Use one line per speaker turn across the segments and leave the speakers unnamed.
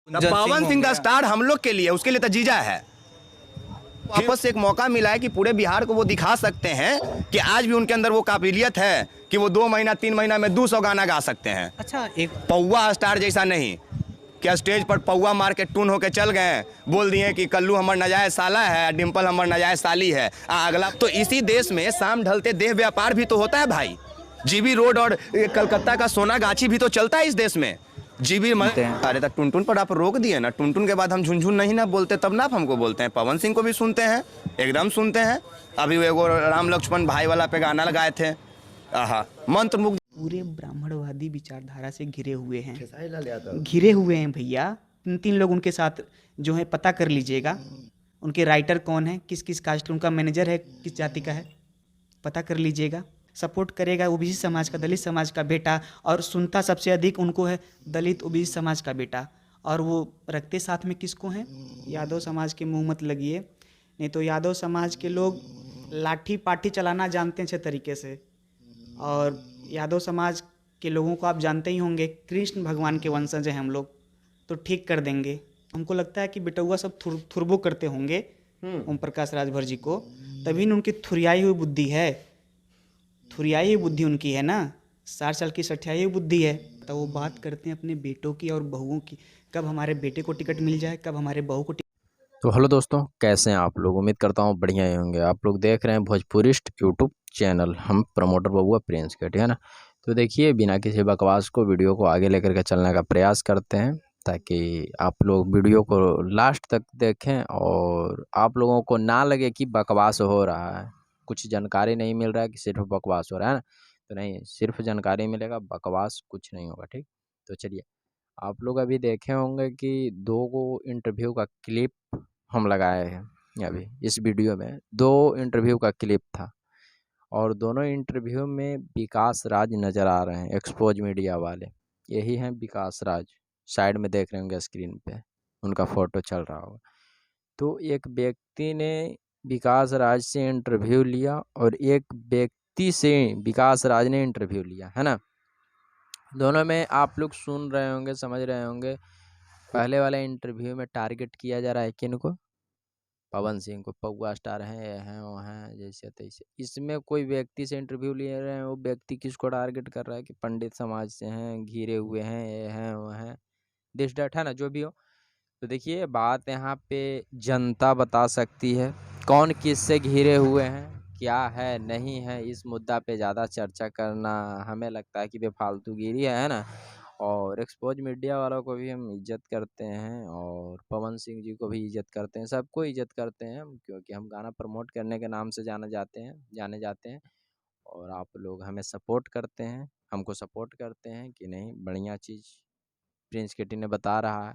तब पवन सिंह का स्टार हम लोग के लिए, उसके लिए तो जीजा है। वापस से एक मौका मिला है कि पूरे बिहार को वो दिखा सकते हैं कि आज भी उनके अंदर वो काबिलियत है कि वो 2 महीना 3 महीना में 200 गाना गा सकते हैं।
अच्छा, एक
पौवा स्टार जैसा नहीं। क्या स्टेज पर पौवा मार के टून होके चल गए, बोल दिए कि कल्लू हमर नजायज साला है, डिम्पल हमर नजायज साली है। अगला तो इसी देश में शाम ढलते देह व्यापार भी तो होता है भाई। जीबी रोड और कलकत्ता का सोनागाछी भी तो चलता है इस देश में। जीबी अरे तो टुनटुन पर आप रोक दिए ना, टुनटुन के बाद हम झुनझुन नहीं ना बोलते, तब ना आप हमको बोलते हैं। पवन सिंह को भी सुनते हैं, एकदम सुनते हैं। अभी वो राम लक्ष्मण भाई वाला पे गाना लगाए थे, आहा मंत्र मुग्ध।
पूरे ब्राह्मणवादी विचारधारा से घिरे हुए हैं भैया। 3 लोग उनके साथ जो है, पता कर लीजिएगा उनके राइटर कौन है, किस किस कास्ट, उनका मैनेजर है किस जाति का है, पता कर लीजिएगा। सपोर्ट करेगा ओबीसी समाज का, दलित समाज का बेटा, और सुनता सबसे अधिक उनको है दलित ओबीसी समाज का बेटा। और वो रखते साथ में किसको हैं? यादव समाज के मुंह मत लगिए, नहीं तो यादव समाज के लोग लाठी पाठी चलाना जानते हैं अच्छे तरीके से। और यादव समाज के लोगों को आप जानते ही होंगे, कृष्ण भगवान के वंशज हैं हम लोग, तो ठीक कर देंगे। हमको लगता है कि बेटौआ सब थुरबो करते होंगे ओम प्रकाश राजभर जी को, तभी न उनकी थुरियाई हुई बुद्धि है। थुरियाई हुई बुद्धि उनकी है ना, 60 साल की सठियाई हुई बुद्धि है। तो वो बात करते हैं अपने बेटों की और बहुओं की, कब हमारे बेटे को टिकट मिल जाए, कब हमारे बहू को।
तो हेलो दोस्तों, कैसे हैं आप लोग? उम्मीद करता हूँ बढ़िया ही होंगे। आप लोग देख रहे हैं भोजपुरिस्ट यूट्यूब चैनल, हम प्रमोटर बबुआ प्रिंस के, ठीक है ना। तो देखिए, बिना किसी बकवास को वीडियो को आगे लेकर के चलने का प्रयास करते हैं, ताकि आप लोग वीडियो को लास्ट तक देखें और आप लोगों को ना लगे कि बकवास हो रहा है, कुछ जानकारी नहीं मिल रहा है कि सिर्फ बकवास हो रहा है ना। तो नहीं, सिर्फ जानकारी मिलेगा, बकवास कुछ नहीं होगा, ठीक। तो चलिए, आप लोग अभी देखे होंगे कि 2 गो इंटरव्यू का क्लिप हम लगाए हैं। अभी इस वीडियो में 2 इंटरव्यू का क्लिप था और दोनों इंटरव्यू में विकास राज नज़र आ रहे हैं, एक्सपोज मीडिया वाले। यही हैं विकास राज, साइड में देख रहे होंगे स्क्रीन पे, उनका फ़ोटो चल रहा होगा। तो एक व्यक्ति ने विकास राज से इंटरव्यू लिया और एक व्यक्ति से विकास राज ने इंटरव्यू लिया, है ना। दोनों में आप लोग सुन रहे होंगे, समझ रहे होंगे। पहले वाले इंटरव्यू में टारगेट किया जा रहा है किनको? पवन सिंह को, पौवा स्टार हैं, ये हैं, वो हैं, जैसे तैसे। इसमें कोई व्यक्ति से इंटरव्यू ले रहे हैं, वो व्यक्ति किसको टारगेट कर रहा है कि पंडित समाज से हैं, घिरे हुए हैं, ये हैं, वो हैं, दिस डैट, है ना, जो भी हो। तो देखिए, बात यहाँ पे जनता बता सकती है कौन किससे घिरे हुए हैं, क्या है नहीं है। इस मुद्दा पे ज़्यादा चर्चा करना हमें लगता है कि बेफालतूगिरी है ना। और एक्सपोज मीडिया वालों को भी हम इज्जत करते हैं और पवन सिंह जी को भी इज्जत करते हैं, सबको इज्जत करते हैं हम, क्योंकि हम गाना प्रमोट करने के नाम से जाने जाते हैं। और आप लोग हमें सपोर्ट करते हैं, हमको सपोर्ट करते हैं कि नहीं, बढ़िया चीज़ प्रिंस किटी ने बता रहा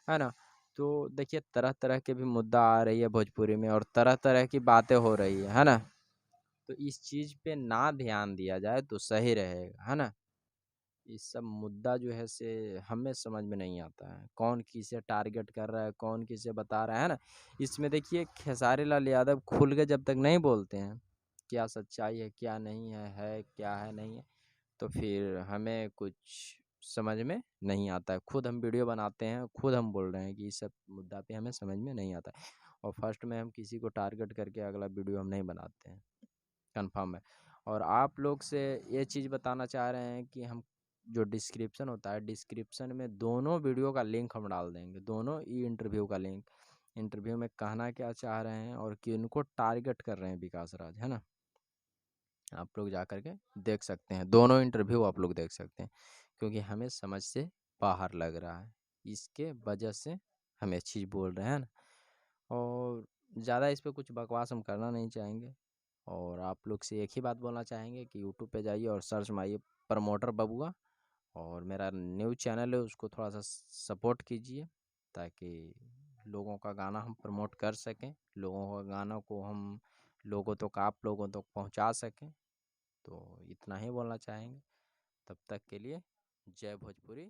है ना। तो देखिए, तरह तरह के भी मुद्दा आ रही है भोजपुरी में और तरह तरह की बातें हो रही है ना। तो इस चीज़ पे ना ध्यान दिया जाए तो सही रहेगा, है ना। ये सब मुद्दा जो है से हमें समझ में नहीं आता है, कौन किसे टारगेट कर रहा है, कौन किसे बता रहा है ना। इसमें देखिए, खेसारी लाल यादव खुल के जब तक नहीं बोलते हैं क्या सच्चाई है, क्या नहीं है क्या है नहीं है, तो फिर हमें कुछ समझ में नहीं आता है। खुद हम वीडियो बनाते हैं, खुद हम बोल रहे हैं कि इस सब मुद्दा पे हमें समझ में नहीं आता है, और फर्स्ट में हम किसी को टारगेट करके अगला वीडियो हम नहीं बनाते हैं, कंफर्म है। और आप लोग से ये चीज़ बताना चाह रहे हैं कि हम जो डिस्क्रिप्शन होता है, डिस्क्रिप्शन में दोनों वीडियो का लिंक हम डाल देंगे, दोनों ई इंटरव्यू का लिंक। इंटरव्यू में कहना क्या चाह रहे हैं और किनको टारगेट कर रहे हैं विकास राज, है ना। आप लोग जा कर के देख सकते हैं, दोनों इंटरव्यू आप लोग देख सकते हैं, क्योंकि हमें समझ से बाहर लग रहा है, इसके वजह से हम ये चीज़ बोल रहे हैं ना। और ज़्यादा इस पे कुछ बकवास हम करना नहीं चाहेंगे। और आप लोग से एक ही बात बोलना चाहेंगे कि यूट्यूब पे जाइए और सर्च मारिए प्रमोटर बबुआ, और मेरा न्यूज़ चैनल है उसको थोड़ा सा सपोर्ट कीजिए, ताकि लोगों का गाना हम प्रमोट कर सकें, लोगों का गाना को हम लोगों तक, आप लोगों तक पहुंचा सकें। तो इतना ही बोलना चाहेंगे। तब तक के लिए जय भोजपुरी।